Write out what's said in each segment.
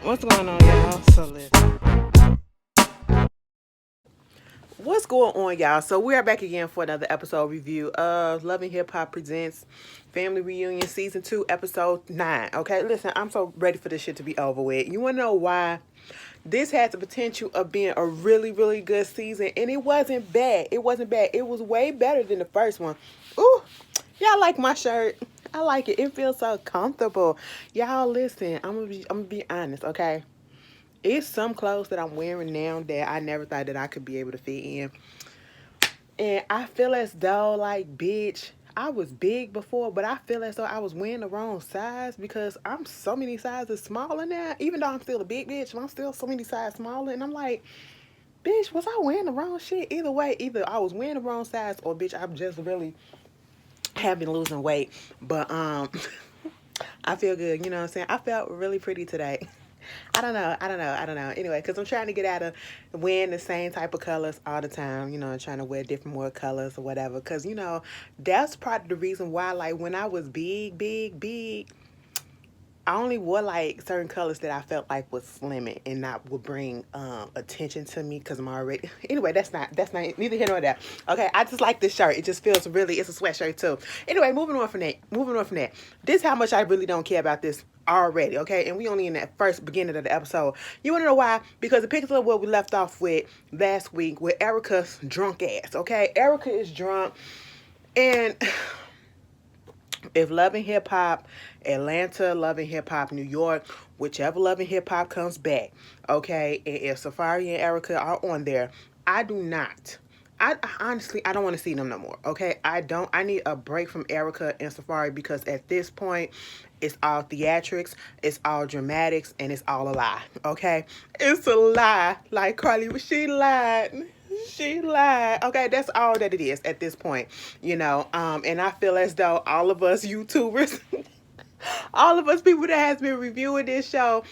What's going on, y'all? So listen. What's going on, y'all? So we are back again for another episode review of Love and Hip Hop Presents Family Reunion Season 2, Episode 9. Okay, listen, I'm so ready for this shit to be over with. You wanna know why? This had the potential of being a really, really good season, and it wasn't bad. It wasn't bad. It was way better than the first one. Ooh, y'all like my shirt? I like it. It feels so comfortable. Y'all listen, I'm gonna be honest, okay? It's some clothes that I'm wearing now that I never thought that I could be able to fit in. And I feel as though, like, bitch, I was big before, but I feel as though I was wearing the wrong size because I'm so many sizes smaller now. Even though I'm still a big bitch, I'm still so many sizes smaller. And I'm like, bitch, was I wearing the wrong shit? Either way, either I was wearing the wrong size or, bitch, I'm just really have been losing weight. But, I feel good. You know what I'm saying? I felt really pretty today. I don't know. Anyway, because I'm trying to get out of wearing the same type of colors all the time, and trying to wear different more colors or whatever. Because, that's part of the reason why, like, when I was big, I only wore like certain colors that I felt like was slimming and not would bring attention to me because I'm already anyway. That's not neither here nor there. Okay, I just like this shirt. It just feels really. It's a sweatshirt too. Anyway, moving on from that. This is how much I really don't care about this already. Okay, and we only in that first beginning of the episode. You want to know why? Because it picks up where we left off with last week with Erica's drunk ass. Okay, Erica is drunk and. If Love and Hip Hop, Atlanta, Love and Hip Hop, New York, whichever Love and Hip Hop comes back, okay, and if Safaree and Erica are on there, I do not. Honestly, I don't want to see them no more. Okay, I don't. I need a break from Erica and Safaree because at this point, it's all theatrics, it's all dramatics, and it's all a lie. Okay, it's a lie. Like Carly, she lied. She lied. Okay, that's all that it is at this point, and I feel as though all of us YouTubers, all of us people that has been reviewing this show,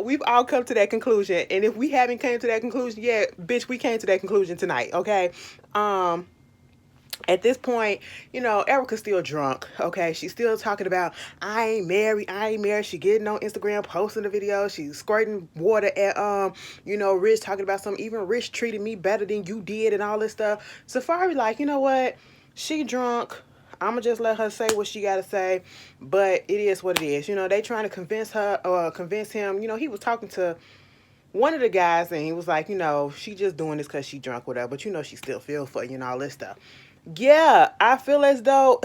we've all come to that conclusion. And if we haven't came to that conclusion yet, bitch, we came to that conclusion tonight. Okay. At this point, Erica's still drunk. Okay, she's still talking about I ain't married. She getting on Instagram, posting the video. She's squirting water at Rich, talking about something. Even Rich treated me better than you did, and all this stuff. Safaree, like, you know what? She drunk. I'ma just let her say what she gotta say, but it is what it is. They trying to convince her or convince him. He was talking to one of the guys and he was like, she just doing this because she drunk, whatever. But she still feel for you and all this stuff. Yeah, I feel as though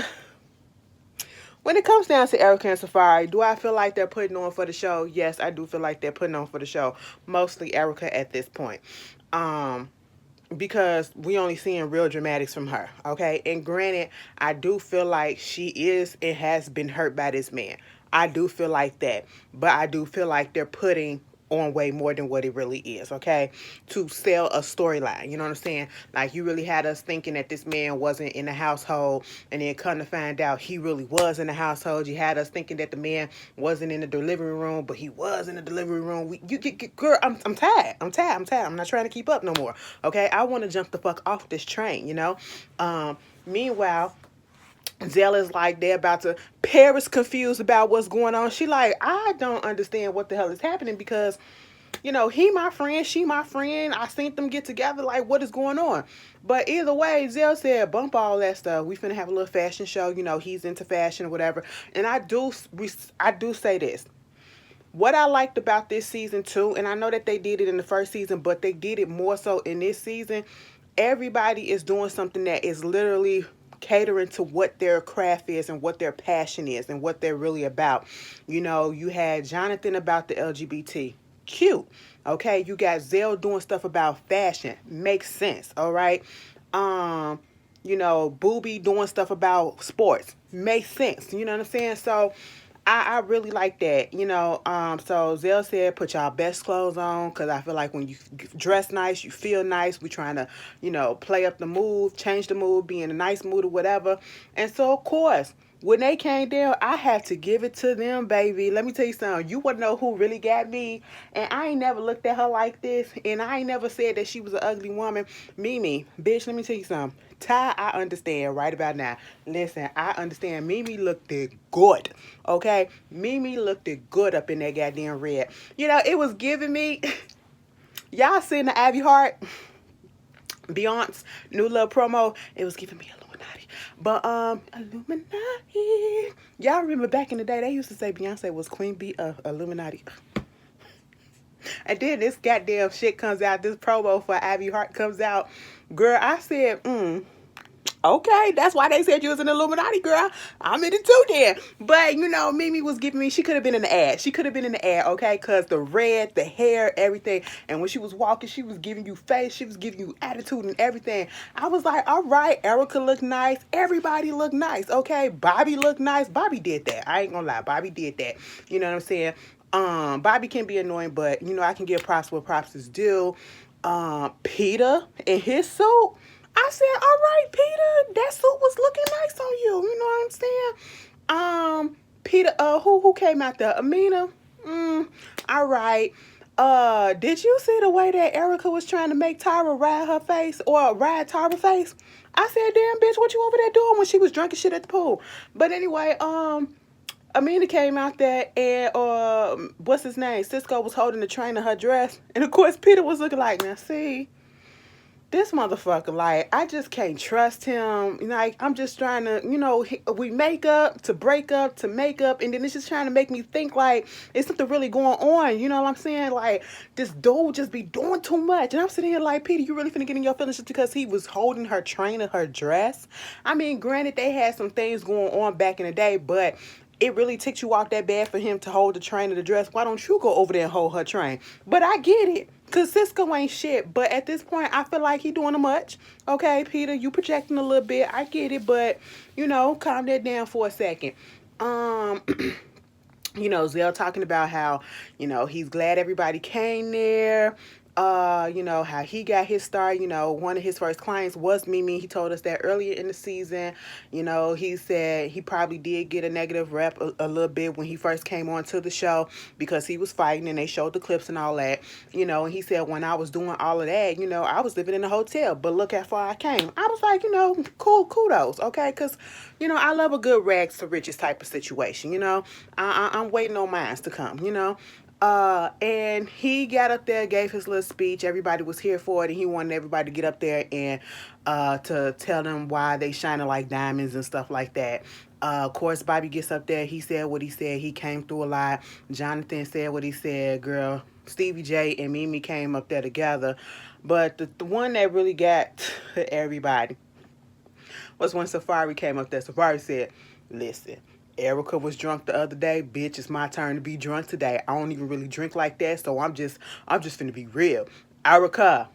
when it comes down to Erica and Safaree, do I feel like they're putting on for the show? Yes, I do feel like they're putting on for the show. Mostly Erica at this point. Because we only seeing real dramatics from her. Okay. And granted, I do feel like she is and has been hurt by this man. I do feel like that. But I do feel like they're putting on way more than what it really is, okay? To sell a storyline. You know what I'm saying? Like, you really had us thinking that this man wasn't in the household, and then come to find out he really was in the household. You had us thinking that the man wasn't in the delivery room, but he was in the delivery room. Girl, I'm tired. I'm not trying to keep up no more, okay? I want to jump the fuck off this train. Meanwhile, Zella's like they're about to. Paris confused about what's going on. She like, I don't understand what the hell is happening because, he my friend, she my friend. I seen them get together. Like, what is going on? But either way, Zell said, bump all that stuff. We finna have a little fashion show. He's into fashion or whatever. And I do say this. What I liked about this season too, and I know that they did it in the first season, but they did it more so in this season. Everybody is doing something that is literally catering to what their craft is and what their passion is and what they're really about. You had Jonathan about the LGBT. Cute. Okay. You got Zell doing stuff about fashion. Makes sense. All right. Booby doing stuff about sports. Makes sense. You know what I'm saying? So I really like that, so Zell said, put y'all best clothes on because I feel like when you dress nice, you feel nice. We trying to, play up the mood, change the mood, be in a nice mood or whatever. And so, of course, when they came down, I had to give it to them, baby. Let me tell you something. You want to know who really got me? And I ain't never looked at her like this. And I ain't never said that she was an ugly woman. Mimi, bitch, let me tell you something. Ty, I understand right about now. Listen, I understand. Mimi looked it good. Okay? Mimi looked it good up in that goddamn red. You know, it was giving me. Y'all seen the Abby Hart? Beyonce new little promo. It was giving me Illuminati. But Illuminati. Y'all remember back in the day they used to say Beyonce was Queen Bee of Illuminati. And then this goddamn shit comes out, this promo for Abby Hart comes out. Girl, I said, okay, that's why they said you was an Illuminati, girl. I'm in it too then. But, you know, Mimi was giving me, she could have been in the ad. She could have been in the ad, okay? Because the red, the hair, everything. And when she was walking, she was giving you face. She was giving you attitude and everything. I was like, all right, Erica looked nice. Everybody looked nice, okay? Bobby looked nice. Bobby did that. I ain't gonna lie. Bobby did that. You know what I'm saying? Bobby can be annoying, but, you know, I can give props where props is due. Peter in his suit. I said, all right, Peter, that suit was looking nice on you. You know what I'm saying? Peter, who came out there? Amina? All right. Did you see the way that Erica was trying to make Tyra ride her face or ride Tyra's face? I said, damn, bitch, what you over there doing when she was drunk and shit at the pool? But anyway, Amina came out there and, what's his name? Cisco was holding the train of her dress. And of course, Peter was looking like, now see, this motherfucker, like, I just can't trust him. Like, I'm just trying to, you know, we make up to break up to make up, and then it's just trying to make me think like it's something really going on. You know what I'm saying? Like, this dude just be doing too much. And I'm sitting here like, Peter, you really finna get in your feelings just because he was holding her train of her dress? I mean, granted, they had some things going on back in the day, but it really ticked you off that bad for him to hold the train of the dress. Why don't you go over there and hold her train? But I get it. Because Cisco ain't shit. But at this point, I feel like he doing too much. Okay, Peter, you projecting a little bit. I get it. But, you know, calm that down for a second. You know, Zell talking about how, you know, he's glad everybody came there. You know, how he got his start. You know, one of his first clients was Mimi. He told us that earlier in the season. You know, he said he probably did get a negative rep a little bit when he first came on to the show because he was fighting and they showed the clips and all that. You know, and he said when I was doing all of that, you know, I was living in a hotel, but look how far I came. I was like, you know, cool, kudos, okay? Because, you know, I love a good rags to riches type of situation, you know. I'm waiting on mine to come, you know. And he got up there, gave his little speech. Everybody was here for it, and he wanted everybody to get up there and to tell them why they shining like diamonds and stuff like that. Of course, Bobby gets up there. He said what he said. He came through a lot. Jonathan said what he said. Girl, Stevie J and Mimi came up there together. But the one that really got everybody was when Safaree came up there. Safaree said, listen, Erica was drunk the other day. Bitch, it's my turn to be drunk today. I don't even really drink like that, so I'm just finna be real. Erica,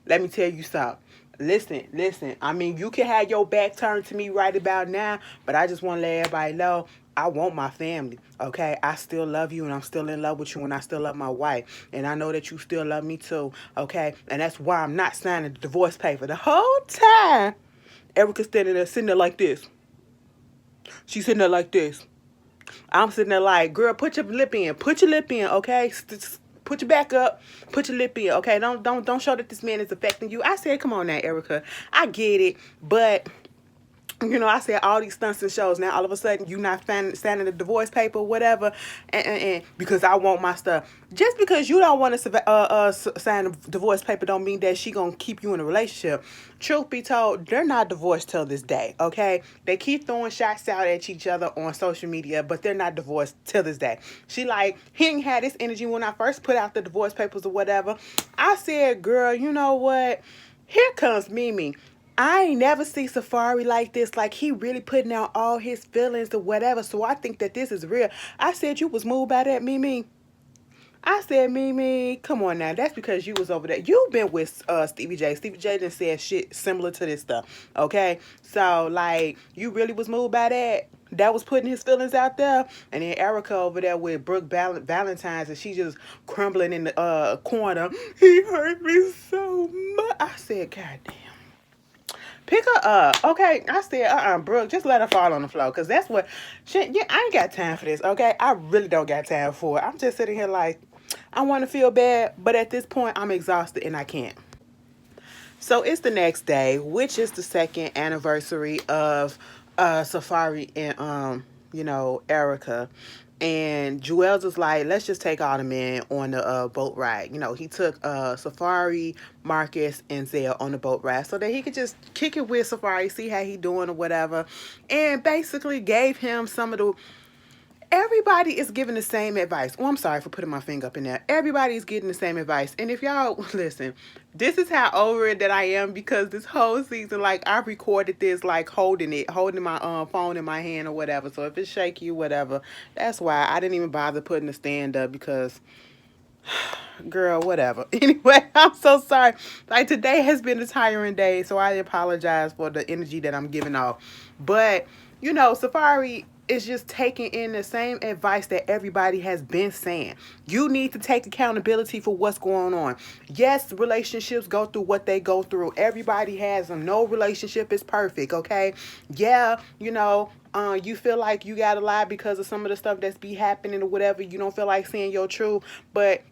let me tell you something. Listen. I mean, you can have your back turned to me right about now, but I just want to let everybody know I want my family, okay? I still love you, and I'm still in love with you, and I still love my wife. And I know that you still love me too, okay? And that's why I'm not signing the divorce paper. The whole time, Erica's sitting there like this. She's sitting there like this. I'm sitting there like, girl, put your lip in. Put your lip in, okay? Put your back up. Put your lip in, okay? Don't show that this man is affecting you. I said, come on now, Erica. I get it, but you know, I said all these stunts and shows. Now all of a sudden you not signing the divorce paper, whatever, and because I want my stuff. Just because you don't want to sign a divorce paper don't mean that she gonna keep you in a relationship. Truth be told, they're not divorced till this day. Okay, they keep throwing shots out at each other on social media, but they're not divorced till this day. She like, he ain't had this energy when I first put out the divorce papers or whatever. I said, girl, you know what? Here comes Mimi. I ain't never see Safaree like this. Like, he really putting out all his feelings or whatever. So I think that this is real. I said, you was moved by that, Mimi. I said, Mimi, come on now. That's because you was over there. You've been with Stevie J. Stevie J done said shit similar to this stuff. Okay? So, like, you really was moved by that? That was putting his feelings out there. And then Erica over there with Brooke Valentine's, and she just crumbling in the corner. He hurt me so much. I said, God damn. Pick her up. Okay. I said, Brooke, just let her fall on the floor. Cause that's what shit, yeah, I ain't got time for this. Okay. I really don't got time for it. I'm just sitting here like, I want to feel bad, but at this point I'm exhausted and I can't. So it's the next day, which is the second anniversary of Safaree and Erica. And Juelz is like, let's just take all the men on the boat ride. He took Safaree, Marcus, and Zell on the boat ride so that he could just kick it with Safaree, see how he doing or whatever. And basically gave him some of the everybody is giving the same advice. Oh, I'm sorry for putting my finger up in there. Everybody is getting the same advice. And if y'all listen, this is how over it that I am because this whole season, like I recorded this, like holding my phone in my hand or whatever. So if it's shaky or whatever, that's why I didn't even bother putting the stand up because girl, whatever. Anyway, I'm so sorry. Like today has been a tiring day, so I apologize for the energy that I'm giving off. But Safaree is just taking in the same advice that everybody has been saying. You need to take accountability for what's going on. Yes, relationships go through what they go through. Everybody has them. No relationship is perfect, okay? Yeah, you feel like you gotta lie because of some of the stuff that's be happening or whatever. You don't feel like saying your truth. But,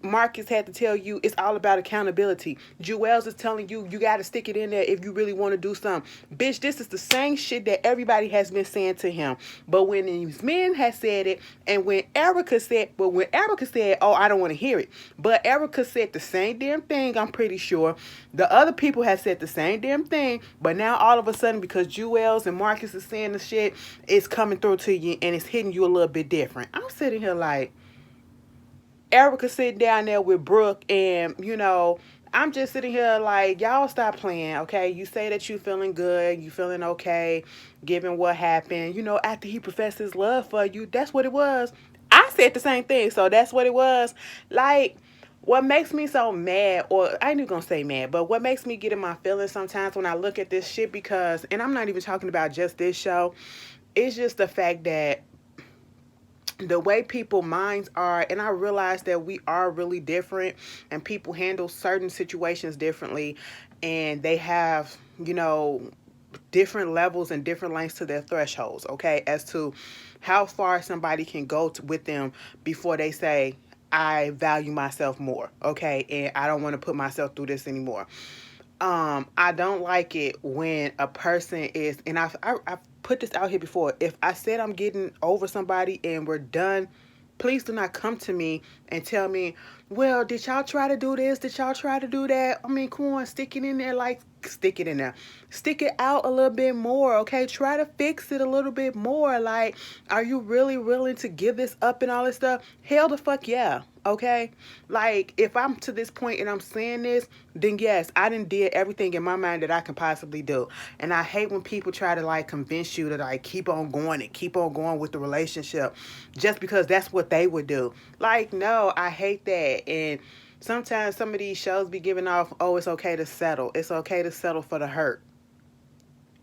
Marcus had to tell you it's all about accountability. Juelz is telling you you gotta stick it in there if you really want to do something. Bitch, this is the same shit that everybody has been saying to him. But when these men had said it, and when Erica said, oh, I don't want to hear it. But Erica said the same damn thing, I'm pretty sure. The other people have said the same damn thing. But now all of a sudden, because Juelz and Marcus is saying the shit, it's coming through to you and it's hitting you a little bit different. I'm sitting here like, Erica sitting down there with Brooke and, I'm just sitting here like, y'all stop playing, okay? You say that you feeling good, you feeling okay, given what happened. After he professed his love for you, that's what it was. I said the same thing, so that's what it was. Like, what makes me so mad, or I ain't even gonna say mad, but what makes me get in my feelings sometimes when I look at this shit because, and I'm not even talking about just this show, it's just the fact that the way people minds are, and I realize that we are really different and people handle certain situations differently and they have, different levels and different lengths to their thresholds, okay, as to how far somebody can go with them before they say, I value myself more, okay, and I don't want to put myself through this anymore. I don't like it when a person is, and I've put this out here before. If I said I'm getting over somebody and we're done, please do not come to me and tell me, well, did y'all try to do this? Did y'all try to do that? I mean, come on, stick it in there, like, stick it in there. Stick it out a little bit more, okay? Try to fix it a little bit more. Like, are you really willing to give this up and all this stuff? Hell the fuck yeah, okay? Like, if I'm to this point and I'm saying this, then yes, I done did everything in my mind that I can possibly do. And I hate when people try to, like, convince you to, like, keep on going with the relationship just because that's what they would do. Like, no, I hate that. And sometimes some of these shows be giving off, oh, it's okay to settle. It's okay to settle for the hurt.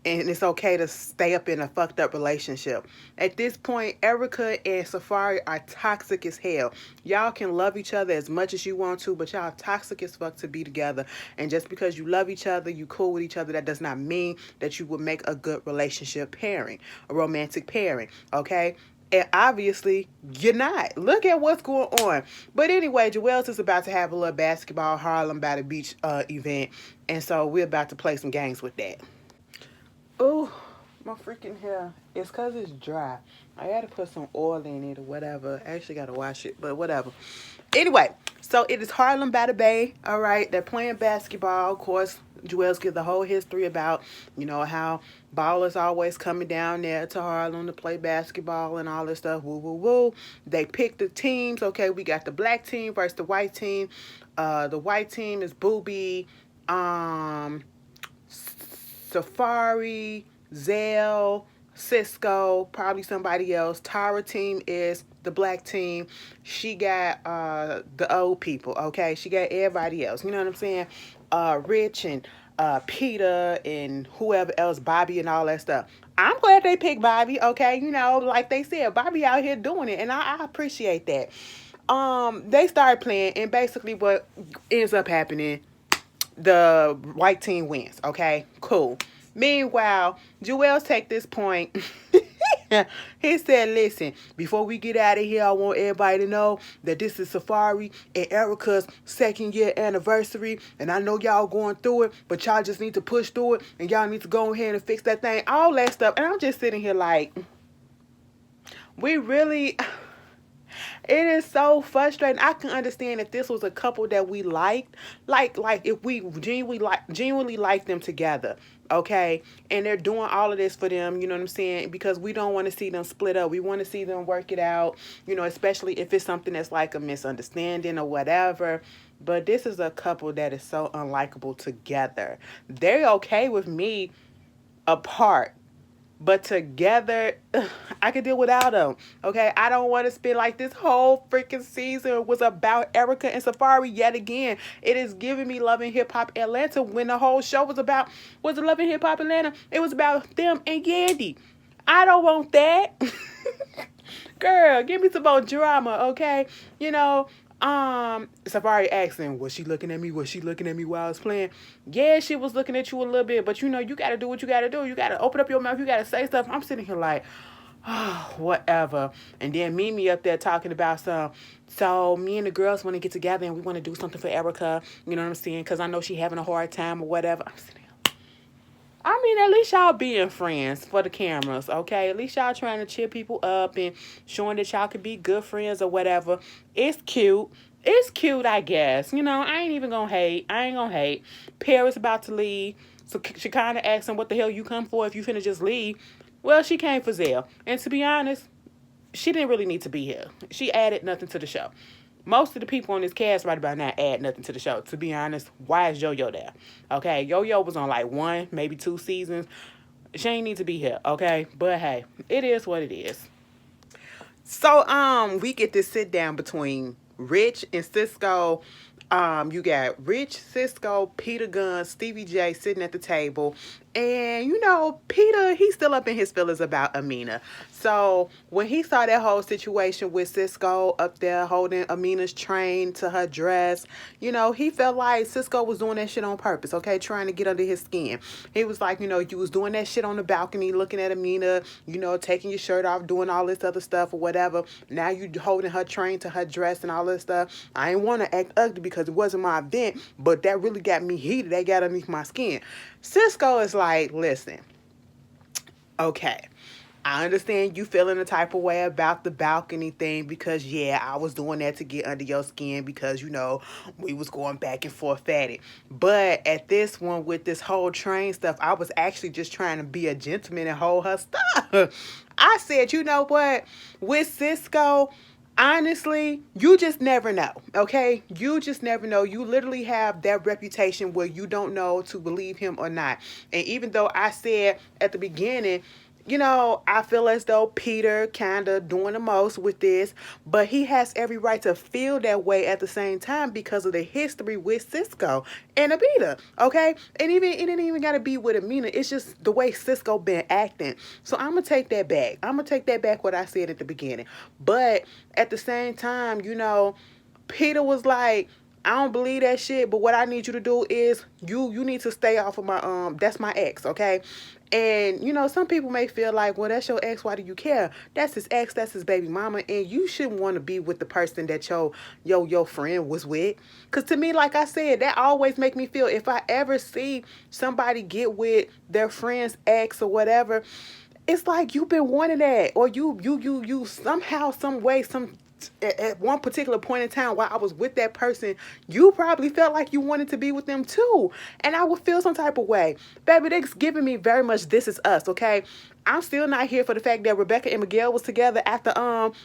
And it's okay to stay up in a fucked up relationship. At this point, Erica and Safaree are toxic as hell. Y'all can love each other as much as you want to, but y'all toxic as fuck to be together. And just because you love each other, you cool with each other, that does not mean that you would make a good relationship pairing, a romantic pairing, okay? And obviously, you're not. Look at what's going on. But anyway, Juelz is about to have a little basketball Harlem by the Beach event. And so we're about to play some games with that. Oh, my freaking hair. It's because it's dry. I got to put some oil in it or whatever. I actually got to wash it, but whatever. Anyway, so it is Harlem by the Bay. All right, they're playing basketball. Of course, Juelz gives the whole history about, how ballers always coming down there to Harlem to play basketball and all this stuff. Woo, woo, woo. They pick the teams. Okay, we got the black team versus the white team. The white team is Booby, Safaree, Zell, Cisco, probably somebody else. Tara team is the black team. She got the old people, okay? She got everybody else. You know what I'm saying? Rich and Peter and whoever else, Bobby and all that stuff. I'm glad they picked Bobby, okay? Like they said, Bobby out here doing it, and I appreciate that. They started playing, and basically what ends up happening, the white team wins. Okay, cool. Meanwhile, Joel's take this point. He said, listen, before we get out of here, I want everybody to know that this is Safaree and Erica's 2nd year anniversary. And I know y'all going through it, but y'all just need to push through it. And y'all need to go ahead and fix that thing. All that stuff. And I'm just sitting here like, we really... It is so frustrating. I can understand if this was a couple that we liked, like if we genuinely like them together, okay, and they're doing all of this for them, you know what I'm saying? Because we don't want to see them split up. We want to see them work it out, you know, especially if it's something that's like a misunderstanding or whatever. But this is a couple that is so unlikable together. They're okay with me apart. But together, I could deal without them. Okay, I don't want to spend like this whole freaking season was about Erica and Safaree yet again. It is giving me Love and Hip Hop Atlanta when the whole show was Love and Hip Hop Atlanta. It was about them and Yandy. I don't want that. Girl, give me some more drama, okay? You know, Safaree asked him, was she looking at me? Was she looking at me while I was playing? Yeah, she was looking at you a little bit, but you know, you got to do what you got to do. You got to open up your mouth. You got to say stuff. I'm sitting here like, oh, whatever. And then Mimi up there talking about so me and the girls want to get together and we want to do something for Erica. You know what I'm saying? Because I know she having a hard time or whatever. I'm sitting here. I mean, at least y'all being friends for the cameras, okay? At least y'all trying to cheer people up and showing that y'all could be good friends or whatever. It's cute. It's cute, I guess. You know, I ain't even gonna hate. I ain't gonna hate. Paris about to leave. So she kind of asked him, what the hell you come for if you finna just leave? Well, she came for Zell. And to be honest, she didn't really need to be here. She added nothing to the show. Most of the people on this cast right about now add nothing to the show. To be honest, why is Yo-Yo there? Okay, Yo-Yo was on like 1, maybe 2 seasons. She ain't need to be here, okay? But hey, it is what it is. So, we get this sit down between Rich and Cisco. You got Rich, Cisco, Peter Gunn, Stevie J sitting at the table. And, you know, Peter, he's still up in his feelings about Amina. So when he saw that whole situation with Cisco up there holding Amina's train to her dress, you know, he felt like Cisco was doing that shit on purpose, okay, trying to get under his skin. He was like, you know, you was doing that shit on the balcony, looking at Amina, you know, taking your shirt off, doing all this other stuff or whatever. Now you holding her train to her dress and all this stuff. I ain't want to act ugly because it wasn't my event, but that really got me heated. That got underneath my skin. Cisco is like, listen, okay, I understand you feeling a type of way about the balcony thing because, yeah, I was doing that to get under your skin because, you know, we was going back and forth at it. But at this one, with this whole train stuff, I was actually just trying to be a gentleman and hold her stuff. I said, you know what, with Cisco, honestly, you just never know, okay? You just never know. You literally have that reputation where you don't know to believe him or not. And even though I said at the beginning, you know, I feel as though Peter kind of doing the most with this, but he has every right to feel that way at the same time because of the history with Cisco and Amina, okay? And even it didn't even got to be with Amina. It's just the way Cisco been acting. So I'm going to take that back. I'm going to take that back what I said at the beginning. But at the same time, you know, Peter was like, I don't believe that shit, but what I need you to do is you need to stay off of my, that's my ex, okay? And, you know, some people may feel like, well, that's your ex, why do you care? That's his ex, that's his baby mama, and you shouldn't want to be with the person that your friend was with. Because to me, like I said, that always make me feel, if I ever see somebody get with their friend's ex or whatever, it's like you've been wanting that, or you somehow, some way, at one particular point in time while I was with that person, you probably felt like you wanted to be with them too. And I would feel some type of way. Baby, they're giving me very much This Is Us, okay? I'm still not here for the fact that Rebecca and Miguel was together after,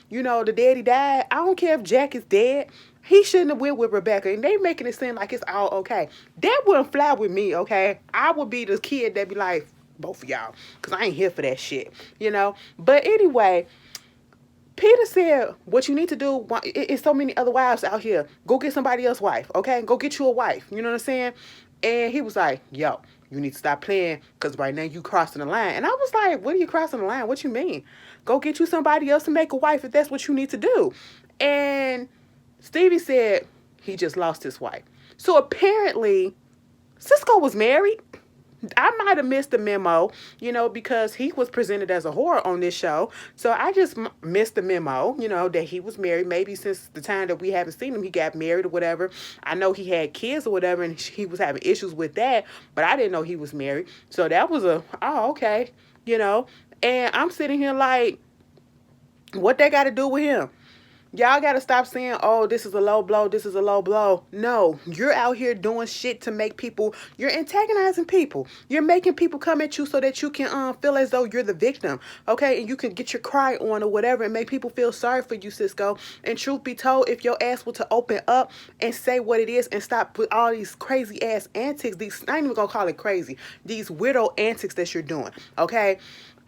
you know, the daddy died. I don't care if Jack is dead. He shouldn't have went with Rebecca. And they making it seem like it's all okay. That wouldn't fly with me, okay? I would be the kid that be like, both of y'all, because I ain't here for that shit, you know? But anyway, Peter said, what you need to do, it's so many other wives out here. Go get somebody else's wife, okay? Go get you a wife. You know what I'm saying? And he was like, yo, you need to stop playing because right now you crossing the line. And I was like, what are you crossing the line? What you mean? Go get you somebody else to make a wife if that's what you need to do. And Stevie said he just lost his wife. So apparently Cisco was married. I might have missed the memo, because he was presented as a whore on this show. So I just missed the memo, that he was married. Maybe since the time that we haven't seen him, he got married or whatever. I know he had kids or whatever, and he was having issues with that, but I didn't know he was married. So that was okay, And I'm sitting here like, what they got to do with him? Y'all got to stop saying, oh, this is a low blow, this is a low blow. No, you're out here doing shit to make people, you're antagonizing people. You're making people come at you so that you can feel as though you're the victim, okay? And you can get your cry on or whatever and make people feel sorry for you, Cisco. And truth be told, if your ass were to open up and say what it is and stop with all these crazy ass antics, I ain't even gonna call it crazy, these weirdo antics that you're doing, okay?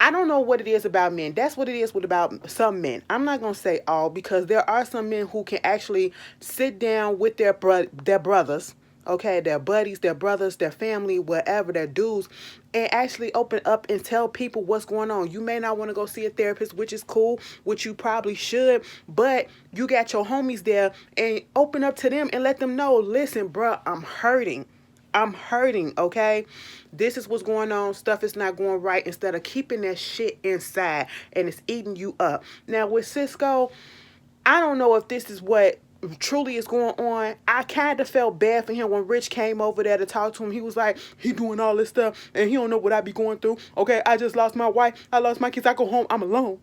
I don't know what it is about men. That's what it is with about some men. I'm not going to say all, because there are some men who can actually sit down with their brothers, okay, their buddies, their brothers, their family, whatever, their dudes, and actually open up and tell people what's going on. You may not want to go see a therapist, which is cool, which you probably should, but you got your homies there, and open up to them and let them know, listen, bruh, I'm hurting, okay? This is what's going on. Stuff is not going right, instead of keeping that shit inside and it's eating you up. Now, with Cisco, I don't know if this is what truly is going on. I kind of felt bad for him when Rich came over there to talk to him. He was like, he doing all this stuff and he don't know what I be going through. Okay, I just lost my wife. I lost my kids. I go home. I'm alone.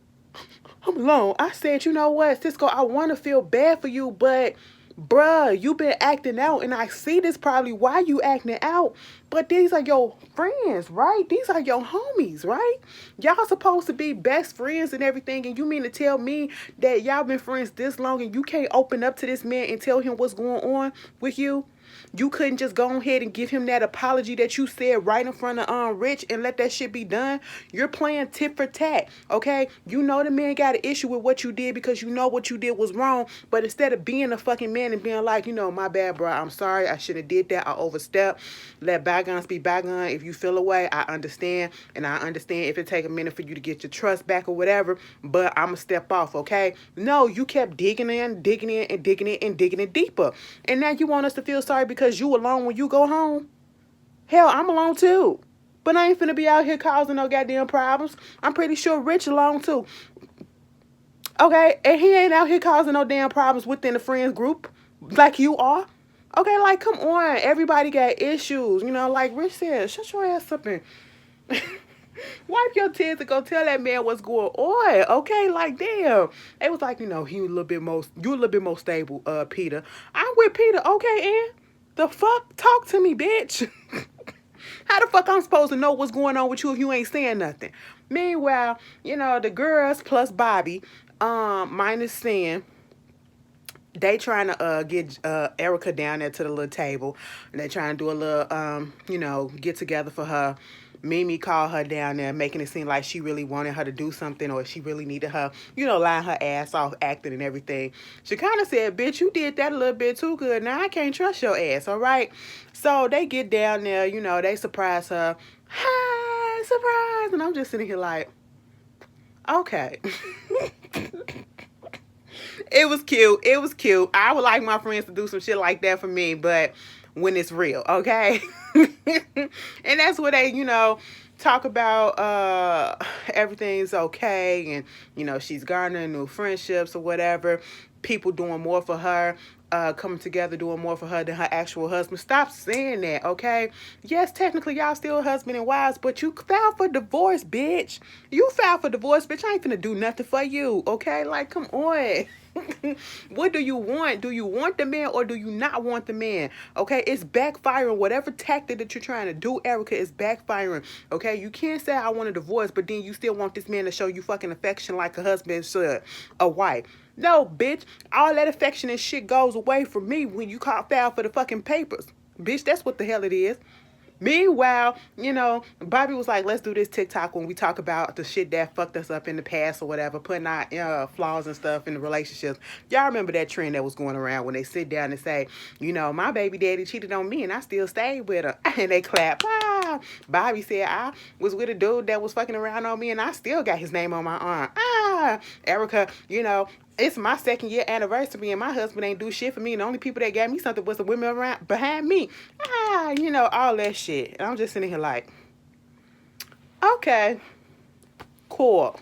I said, you know what, Cisco, I want to feel bad for you, but bruh, you been acting out, and I see this probably why you acting out, but these are your friends, right? These are your homies, right? Y'all supposed to be best friends and everything, and you mean to tell me that y'all been friends this long and you can't open up to this man and tell him what's going on with you? You couldn't just go ahead and give him that apology that you said right in front of Rich and let that shit be done? You're playing tit for tat, okay? You know the man got an issue with what you did because you know what you did was wrong, but instead of being a fucking man and being like, my bad, bro, I'm sorry, I should have did that, I overstepped, let bygones be bygones. If you feel away, I understand, and I understand if it take a minute for you to get your trust back or whatever, but I'm gonna step off, okay? No, you kept digging in and digging it deeper, and now you want us to feel sorry because you alone when you go home? Hell, I'm alone too. But I ain't finna be out here causing no goddamn problems. I'm pretty sure Rich alone too. Okay? And he ain't out here causing no damn problems within the friends group like you are. Okay, like, come on. Everybody got issues. Like Rich said, shut your ass up and wipe your tears and go tell that man what's going on. Okay, like, damn. It was like, he a little bit more stable, Peter. I'm with Peter. Okay, and the fuck? Talk to me, bitch. How the fuck I'm supposed to know what's going on with you if you ain't saying nothing? Meanwhile, the girls plus Bobby, minus Sam, they trying to get Erica down there to the little table. And they trying to do a little, get together for her. Mimi called her down there, making it seem like she really wanted her to do something, or she really needed her, lying her ass off, acting and everything. She kind of said, bitch, you did that a little bit too good. Now I can't trust your ass, all right? So they get down there, they surprise her. Hi, surprise. And I'm just sitting here like, okay. It was cute. I would like my friends to do some shit like that for me, but when it's real, okay? And that's what they, talk about everything's okay, and she's garnering new friendships or whatever, people doing more for her, coming together doing more for her than her actual husband. Stop saying that, okay? Yes, technically y'all still husband and wives, but you filed for divorce, bitch. You filed for divorce, bitch. I ain't finna do nothing for you, okay? Like, come on. What do you want? Do you want the man or do you not want the man? Okay, it's backfiring. Whatever tactic that you're trying to do, Erica, is backfiring. Okay, you can't say I want a divorce, but then you still want this man to show you fucking affection like a husband should a wife. No, bitch. All that affection and shit goes away from me when you file for the fucking papers. Bitch, that's what the hell it is. Meanwhile, Bobby was like, let's do this TikTok when we talk about the shit that fucked us up in the past or whatever, putting out flaws and stuff in the relationships. Y'all remember that trend that was going around when they sit down and say, my baby daddy cheated on me and I still stayed with her. And they clap. Bobby said, I was with a dude that was fucking around on me and I still got his name on my arm. Erica, it's my 2nd year anniversary and my husband ain't do shit for me. And the only people that got me something was the women around behind me. All that shit. And I'm just sitting here like, okay, cool.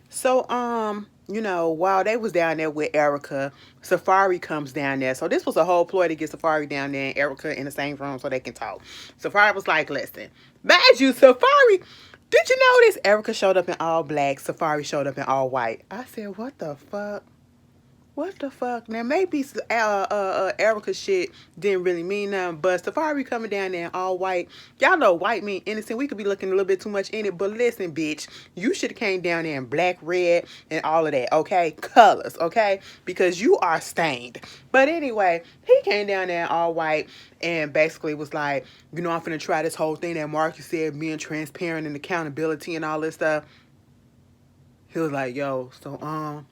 So, while they was down there with Erica, Safaree comes down there. So this was a whole ploy to get Safaree down there and Erica in the same room so they can talk. Safaree was like, listen, bad you, Safaree. Did you notice Erica showed up in all black, Safaree showed up in all white? I said, what the fuck? What the fuck? Now, maybe Erica shit didn't really mean nothing, but Safaree coming down there in all white. Y'all know white mean innocent. We could be looking a little bit too much in it, but listen, bitch. You should have came down there in black, red, and all of that, okay? Colors, okay? Because you are stained. But anyway, he came down there in all white and basically was like, I'm finna try this whole thing that Marcus said, being transparent and accountability and all this stuff. He was like, yo, so,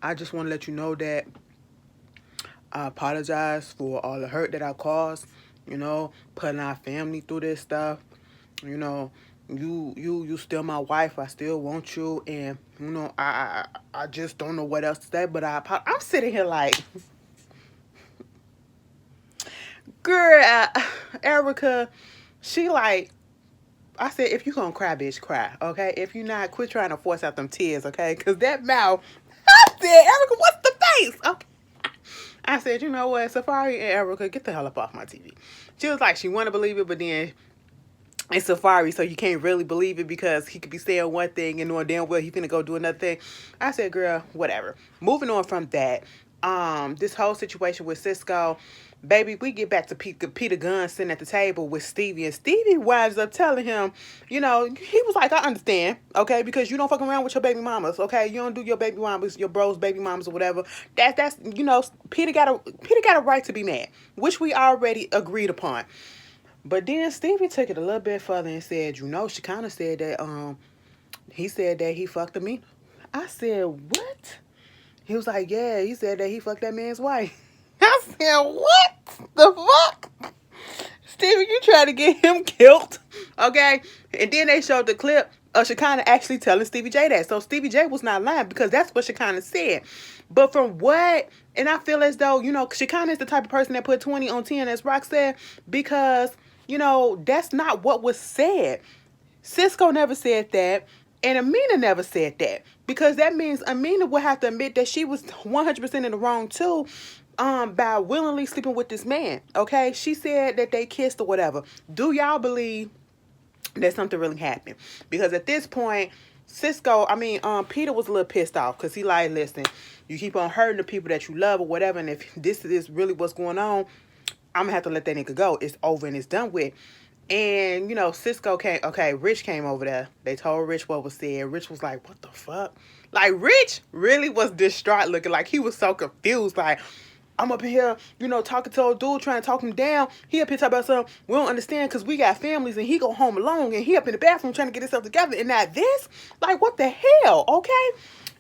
I just want to let you know that I apologize for all the hurt that I caused, putting our family through this stuff. You still my wife. I still want you. And, I just don't know what else to say, but I'm sitting here like, girl, Erica, she like, I said, if you gonna cry, bitch, cry, okay? If you not, quit trying to force out them tears, okay? Because that mouth, I said, Erica, what's the face? Okay. I said, you know what, Safaree and Erica, get the hell up off my TV. She was like, she want to believe it, but then it's Safaree, so you can't really believe it because he could be saying one thing and knowing damn well he finna go do another thing. I said, girl, whatever. Moving on from that, this whole situation with Cisco, baby, we get back to Peter Gunn sitting at the table with Stevie, and Stevie winds up telling him, he was like, I understand, okay, because you don't fuck around with your baby mamas, okay, you don't do your baby mamas, your bros' baby mamas or whatever. That's Peter got a right to be mad, which we already agreed upon. But then Stevie took it a little bit further and said, she kind of said that he said that he fucked Amina. I said, what? He was like, yeah, he said that he fucked that man's wife. I said, what the fuck? Stevie, you trying to get him killed, okay? And then they showed the clip of Shekinah actually telling Stevie J that. So Stevie J was not lying because that's what Shekinah said. But from what, and I feel as though, Shekinah is the type of person that put 20 on 10, as Rock said, because, that's not what was said. Cisco never said that. And Amina never said that, because that means Amina would have to admit that she was 100% in the wrong too, by willingly sleeping with this man. Okay, she said that they kissed or whatever. Do y'all believe that something really happened? Because at this point, Peter was a little pissed off because he like, listen, you keep on hurting the people that you love or whatever, and if this is really what's going on, I'm gonna have to let that nigga go. It's over and it's done with. And, Cisco came, Rich came over there. They told Rich what was said. Rich was like, what the fuck? Like, Rich really was distraught looking. Like, he was so confused. Like, I'm up here, talking to old dude, trying to talk him down. He up here talking about something we don't understand because we got families and he go home alone and he up in the bathroom trying to get himself together. And now this? Like, what the hell? Okay?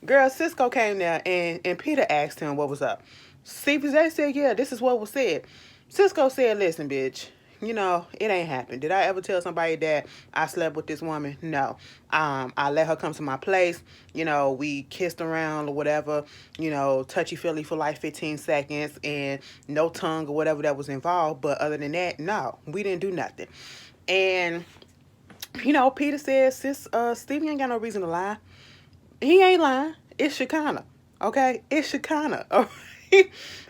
Girl, Cisco came there and Peter asked him what was up. CPJ said, yeah, this is what was said. Cisco said, listen, bitch. It ain't happened. Did I ever tell somebody that I slept with this woman? No. I let her come to my place. We kissed around or whatever, touchy-feely for like 15 seconds and no tongue or whatever that was involved. But other than that, no, we didn't do nothing. And, Peter says, Stevie ain't got no reason to lie. He ain't lying. It's Shekinah. Okay? It's Shekinah.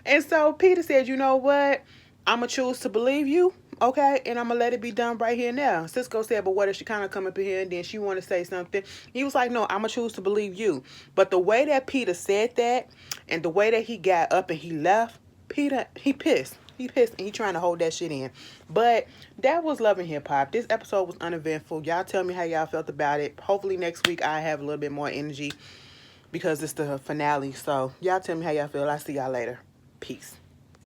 And so Peter said, you know what? I'm going to choose to believe you. Okay, and I'm going to let it be done right here now. Cisco said, but what if she kind of come up in here and then she want to say something? He was like, no, I'm going to choose to believe you. But the way that Peter said that and the way that he got up and he left, Peter, he pissed. He pissed and he trying to hold that shit in. But that was Love and Hip Hop. This episode was uneventful. Y'all tell me how y'all felt about it. Hopefully next week I have a little bit more energy because it's the finale. So y'all tell me how y'all feel. I'll see y'all later. Peace.